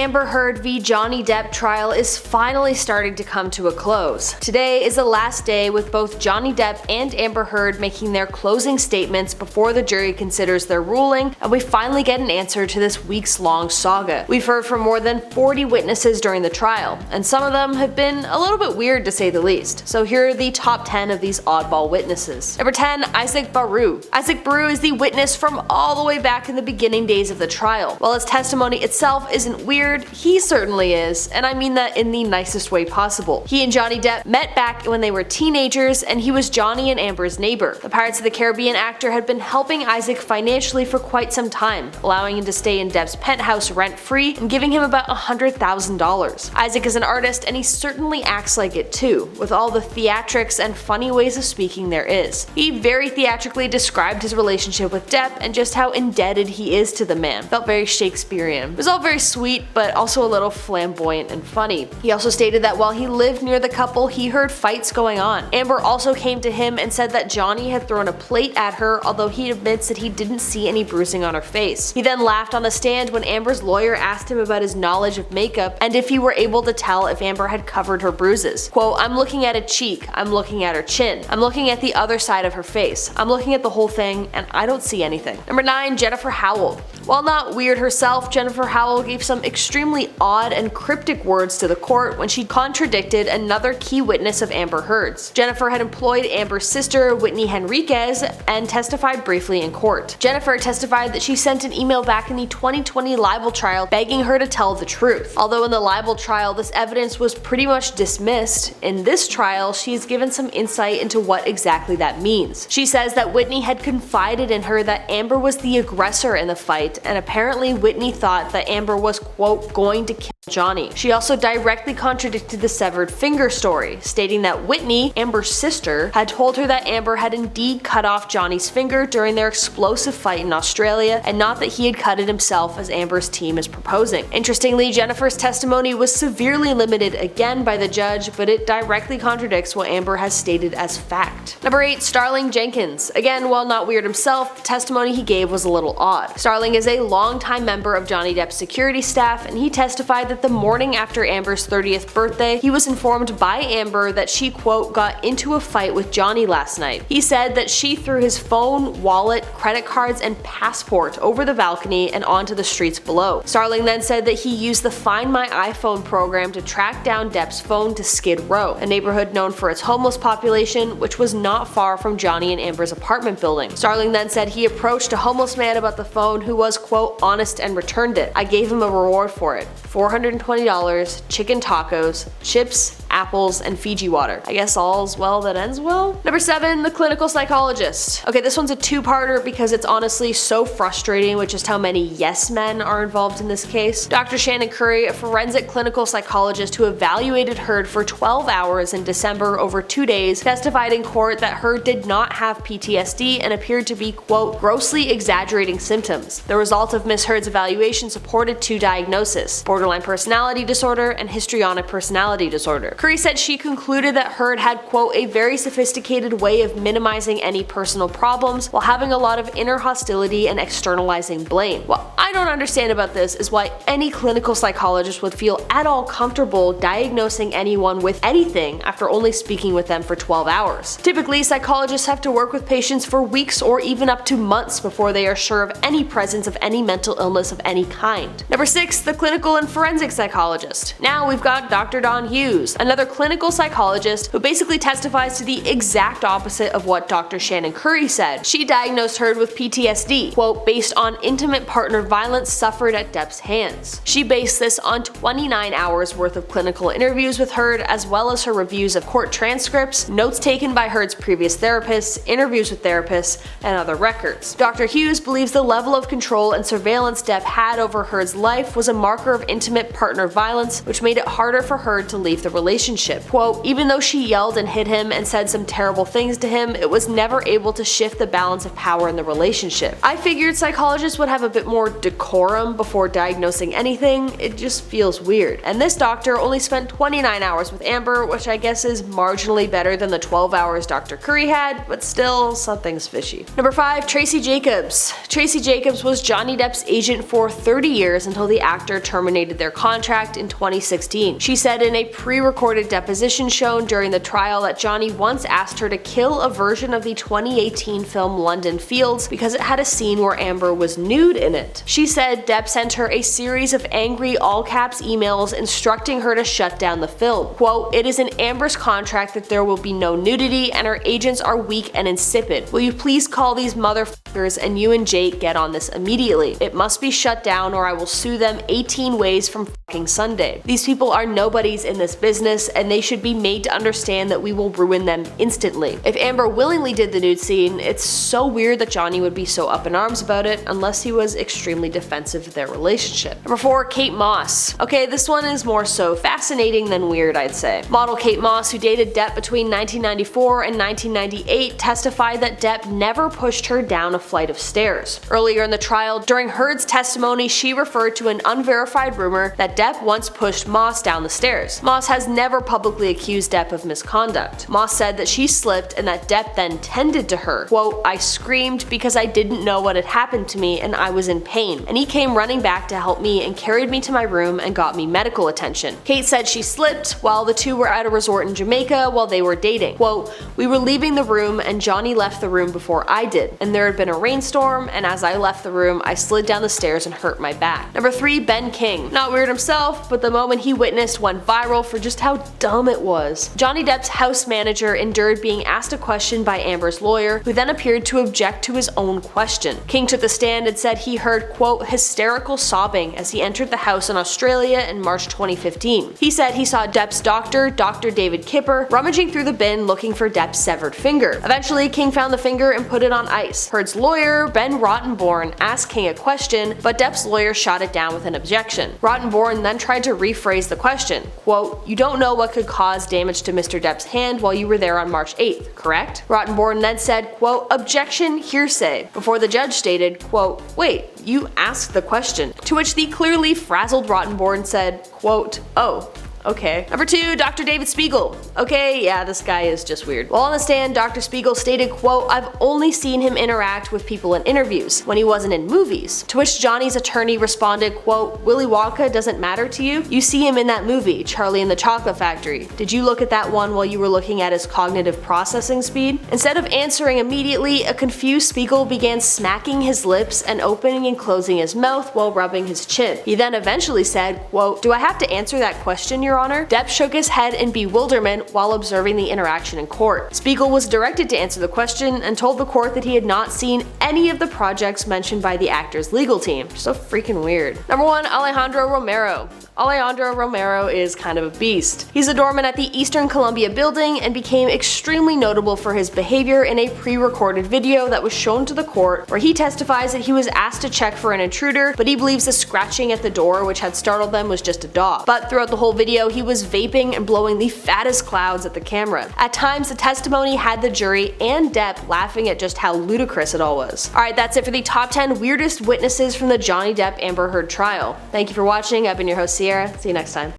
Amber Heard v. Johnny Depp trial is finally starting to come to a close. Today is the last day with both Johnny Depp and Amber Heard making their closing statements before the jury considers their ruling, and we finally get an answer to this weeks-long saga. We've heard from more than 40 witnesses during the trial, and some of them have been a little bit weird to say the least. So here are the top 10 of these oddball witnesses. Number 10, Baruch. Baruch is the witness from all the way back in the beginning days of the trial. While his testimony itself isn't weird, he certainly is, and I mean that in the nicest way possible. He and Johnny Depp met back when they were teenagers, and he was Johnny and Amber's neighbor. The Pirates of the Caribbean actor had been helping Isaac financially for quite some time, allowing him to stay in Depp's penthouse rent-free and giving him about $100,000. Isaac is an artist, and he certainly acts like it too, with all the theatrics and funny ways of speaking there is. He very theatrically described his relationship with Depp and just how indebted he is to the man. Felt very Shakespearean. It was all very sweet, but also a little flamboyant and funny. He also stated that while he lived near the couple, he heard fights going on. Amber also came to him and said that Johnny had thrown a plate at her, although he admits that he didn't see any bruising on her face. He then laughed on the stand when Amber's lawyer asked him about his knowledge of makeup and if he were able to tell if Amber had covered her bruises. Quote, "I'm looking at a cheek, I'm looking at her chin, I'm looking at the other side of her face, I'm looking at the whole thing, and I don't see anything." Number 9, Jennifer Howell. While not weird herself, Jennifer Howell gave some extremely odd and cryptic words to the court when she contradicted another key witness of Amber Heard's. Jennifer had employed Amber's sister, Whitney Henriquez, and testified briefly in court. Jennifer testified that she sent an email back in the 2020 libel trial begging her to tell the truth. Although in the libel trial this evidence was pretty much dismissed, in this trial she is given some insight into what exactly that means. She says that Whitney had confided in her that Amber was the aggressor in the fight, and apparently Whitney thought that Amber was, quote, going to kill Johnny. She also directly contradicted the severed finger story, stating that Whitney, Amber's sister, had told her that Amber had indeed cut off Johnny's finger during their explosive fight in Australia, and not that he had cut it himself as Amber's team is proposing. Interestingly, Jennifer's testimony was severely limited again by the judge, but it directly contradicts what Amber has stated as fact. Number 8, Starling Jenkins. Again, while not weird himself, the testimony he gave was a little odd. Starling is a longtime member of Johnny Depp's security staff, and he testified that the morning after Amber's 30th birthday, he was informed by Amber that she, quote, got into a fight with Johnny last night. He said that she threw his phone, wallet, credit cards, and passport over the balcony and onto the streets below. Starling then said that he used the Find My iPhone program to track down Depp's phone to Skid Row, a neighborhood known for its homeless population, which was not far from Johnny and Amber's apartment building. Starling then said he approached a homeless man about the phone who was, quote, honest and returned it. I gave him a reward for it. $420, chicken tacos, chips, apples, and Fiji water. I guess all's well that ends well? Number 7, the clinical psychologist. Okay, this one's a two-parter because it's honestly so frustrating with just how many yes men are involved in this case. Dr. Shannon Curry, a forensic clinical psychologist who evaluated Heard for 12 hours in December over 2 days, testified in court that Heard did not have PTSD and appeared to be, quote, grossly exaggerating symptoms. The result of Ms. Heard's evaluation supported 2 diagnoses: borderline personality disorder and histrionic personality disorder. Curry said she concluded that Heard had, quote, a very sophisticated way of minimizing any personal problems while having a lot of inner hostility and externalizing blame. What I don't understand about this is why any clinical psychologist would feel at all comfortable diagnosing anyone with anything after only speaking with them for 12 hours. Typically, psychologists have to work with patients for weeks or even up to months before they are sure of any presence of any mental illness of any kind. Number 6, the clinical and forensic psychologist. Now we've got Dr. Don Hughes, another clinical psychologist who basically testifies to the exact opposite of what Dr. Shannon Curry said. She diagnosed Heard with PTSD, quote, based on intimate partner violence suffered at Depp's hands. She based this on 29 hours worth of clinical interviews with Heard, as well as her reviews of court transcripts, notes taken by Heard's previous therapists, interviews with therapists, and other records. Dr. Hughes believes the level of control and surveillance Depp had over Heard's life was a marker of intimate partner violence, which made it harder for Heard to leave the relationship. relationship. Quote, even though she yelled and hit him and said some terrible things to him, it was never able to shift the balance of power in the relationship. I figured psychologists would have a bit more decorum before diagnosing anything. It just feels weird. And this doctor only spent 29 hours with Amber, which I guess is marginally better than the 12 hours Dr. Curry had, but still, something's fishy. Number 5. Tracey Jacobs. Tracey Jacobs was Johnny Depp's agent for 30 years until the actor terminated their contract in 2016. She said in a pre-recorded deposition shown during the trial that Johnny once asked her to kill a version of the 2018 film London Fields because it had a scene where Amber was nude in it. She said Depp sent her a series of angry all-caps emails instructing her to shut down the film. Quote, it is in Amber's contract that there will be no nudity and her agents are weak and insipid. Will you please call these motherfuckers and you and Jake get on this immediately. It must be shut down or I will sue them 18 ways from fucking Sunday. These people are nobodies in this business and they should be made to understand that we will ruin them instantly. If Amber willingly did the nude scene, it's so weird that Johnny would be so up in arms about it unless he was extremely defensive of their relationship. Number 4. Kate Moss. Okay, this one is more so fascinating than weird, I'd say. Model Kate Moss, who dated Depp between 1994 and 1998, testified that Depp never pushed her down a flight of stairs. Earlier in the trial, during Heard's testimony, she referred to an unverified rumor that Depp once pushed Moss down the stairs. Moss has never publicly accused Depp of misconduct. Moss said that she slipped and that Depp then tended to her. Quote, I screamed because I didn't know what had happened to me and I was in pain, and he came running back to help me and carried me to my room and got me medical attention. Kate said she slipped while the two were at a resort in Jamaica while they were dating. Quote, we were leaving the room and Johnny left the room before I did, and there had been a rainstorm, and as I left the room, I slid down the stairs and hurt my back. Number 3. Ben King. Not weird himself, but the moment he witnessed went viral for just how dumb it was. Johnny Depp's house manager endured being asked a question by Amber's lawyer, who then appeared to object to his own question. King took the stand and said he heard, quote, hysterical sobbing as he entered the house in Australia in March 2015. He said he saw Depp's doctor, Dr. David Kipper, rummaging through the bin looking for Depp's severed finger. Eventually, King found the finger and put it on ice. Heard's lawyer, Ben Rottenborn, asked King a question, but Depp's lawyer shot it down with an objection. Rottenborn then tried to rephrase the question. Quote, you don't know what could cause damage to Mr. Depp's hand while you were there on March 8th, correct? Rottenborn then said, quote, objection, hearsay, before the judge stated, quote, wait, you asked the question. To which the clearly frazzled Rottenborn said, quote, oh. Okay. Number 2. Dr. David Spiegel. Okay, yeah, this guy is just weird. While on the stand, Dr. Spiegel stated, quote, I've only seen him interact with people in interviews, when he wasn't in movies. To which Johnny's attorney responded, quote, Willy Wonka doesn't matter to you? You see him in that movie, Charlie and the Chocolate Factory. Did you look at that one while you were looking at his cognitive processing speed? Instead of answering immediately, a confused Spiegel began smacking his lips and opening and closing his mouth while rubbing his chin. He then eventually said, quote, do I have to answer that question, Your Honor? Depp shook his head in bewilderment while observing the interaction in court. Spiegel was directed to answer the question and told the court that he had not seen any of the projects mentioned by the actor's legal team. So freaking weird. Number 1. Alejandro Romero. Alejandro Romero is kind of a beast. He's a doorman at the Eastern Columbia building and became extremely notable for his behavior in a pre-recorded video that was shown to the court, where he testifies that he was asked to check for an intruder, but he believes the scratching at the door which had startled them was just a dog. But throughout the whole video, he was vaping and blowing the fattest clouds at the camera. At times, the testimony had the jury and Depp laughing at just how ludicrous it all was. Alright, that's it for the top 10 weirdest witnesses from the Johnny Depp Amber Heard trial. Thank you for watching. I've been your host, Sierra. See you next time.